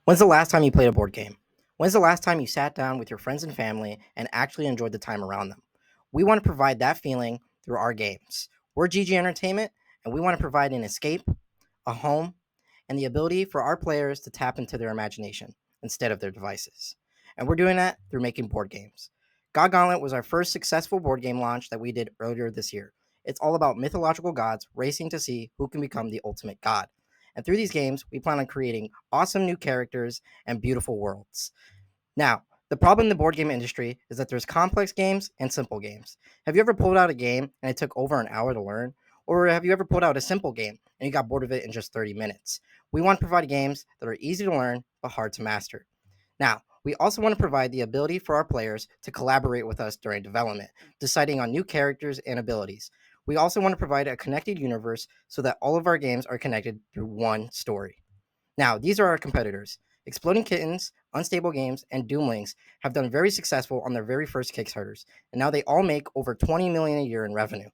When's the last time you played a board game? When's the last time you sat down with your friends and family and actually enjoyed the time around them? We want to provide that feeling through our games. We're GG Entertainment, and we want to provide an escape, a home, and the ability for our players to tap into their imagination instead of their devices. And we're doing that through making board games. God Gauntlet was our first successful board game launch that we did earlier this year. It's all about mythological gods racing to see who can become the ultimate god. And through these games, we plan on creating awesome new characters and beautiful worlds. Now, the problem in the board game industry is that there's complex games and simple games. Have you ever pulled out a game and it took over an hour to learn? Or have you ever pulled out a simple game and you got bored of it in just 30 minutes? We want to provide games that are easy to learn but hard to master. Now, we also want to provide the ability for our players to collaborate with us during development, deciding on new characters and abilities. We also want to provide a connected universe so that all of our games are connected through one story. Now, these are our competitors. Exploding Kittens, Unstable Games, and Doomlings have done very successful on their very first Kickstarters, and now they all make over 20 million a year in revenue.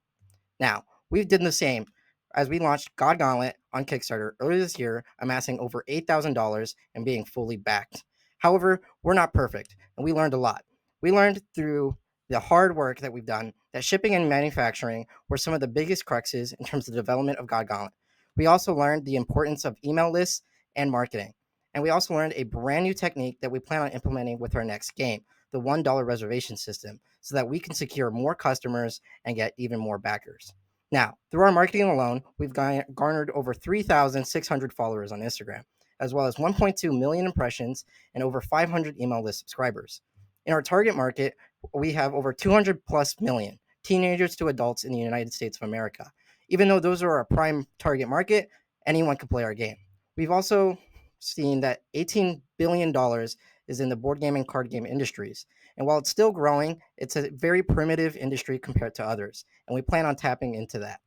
Now, we've done the same as we launched God Gauntlet on Kickstarter earlier this year, amassing over $8,000 and being fully backed. However, we're not perfect, and we learned a lot. We learned through the hard work that we've done that shipping and manufacturing were some of the biggest cruxes in terms of the development of God Gauntlet. We also learned the importance of email lists and marketing. And we also learned a brand new technique that we plan on implementing with our next game, the $1 reservation system, so that we can secure more customers and get even more backers. Now, through our marketing alone, we've garnered over 3,600 followers on Instagram, as well as 1.2 million impressions and over 500 email list subscribers. In our target market, we have over 200 plus million teenagers to adults in the United States of America. Even though those are our prime target market, anyone can play our game. We've also seen that $18 billion is in the board game and card game industries. And while it's still growing, it's a very primitive industry compared to others. And we plan on tapping into that.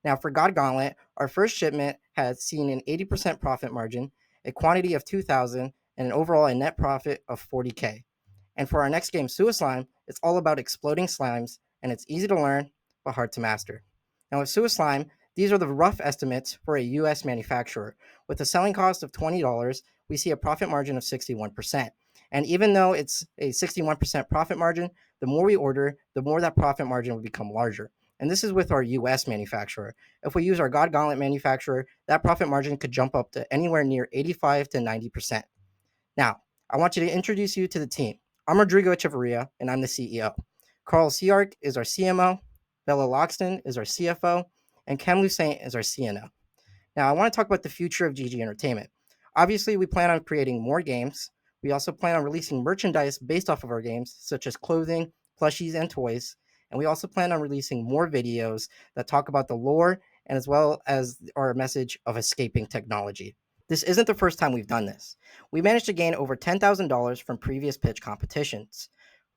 Now, for God Gauntlet, our first shipment has seen an 80% profit margin, a quantity of 2,000, and an overall a net profit of 40K. And for our next game, Suicide, it's all about exploding slimes, and it's easy to learn, but hard to master. Now, with Suicide, these are the rough estimates for a US manufacturer. With a selling cost of $20, we see a profit margin of 61%. And even though it's a 61% profit margin, the more we order, the more that profit margin will become larger. And this is with our US manufacturer. If we use our God Gauntlet manufacturer, that profit margin could jump up to anywhere near 85 to 90%. Now, I want you to introduce you to the team. I'm Rodrigo Echeverria, and I'm the CEO. Carl Seark is our CMO, Bella Loxton is our CFO, and Ken Lussaint is our CNO. Now, I want to talk about the future of GG Entertainment. Obviously, we plan on creating more games. We also plan on releasing merchandise based off of our games, such as clothing, plushies, and toys. And we also plan on releasing more videos that talk about the lore and as well as our message of escaping technology. This isn't the first time we've done this. We managed to gain over $10,000 from previous pitch competitions.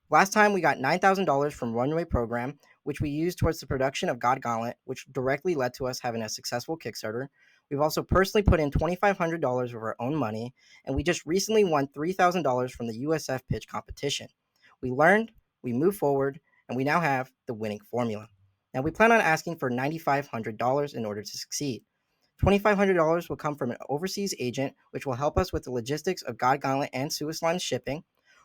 Last time we got $9,000 from Runway Program, which we used towards the production of God Gauntlet, which directly led to us having a successful Kickstarter. We've also personally put in $2,500 of our own money, and we just recently won $3,000 from the USF pitch competition. We learned, we moved forward, and we now have the winning formula. Now we plan on asking for $9,500 in order to succeed. $2,500 will come from an overseas agent, which will help us with the logistics of God Gauntlet and Suicide shipping.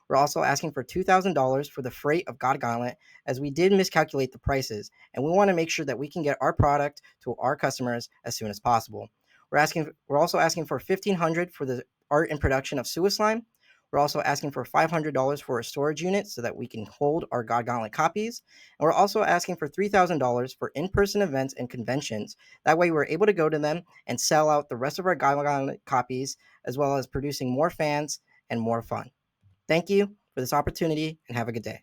We're also asking for $2,000 for the freight of God Gauntlet, as we did miscalculate the prices, and we want to make sure that we can get our product to our customers as soon as possible. We're also asking for $1,500 for the art and production of Suicide. We're also asking for $500 for a storage unit so that we can hold our God Gauntlet copies. And we're also asking for $3,000 for in-person events and conventions. That way we're able to go to them and sell out the rest of our God Gauntlet copies, as well as producing more fans and more fun. Thank you for this opportunity and have a good day.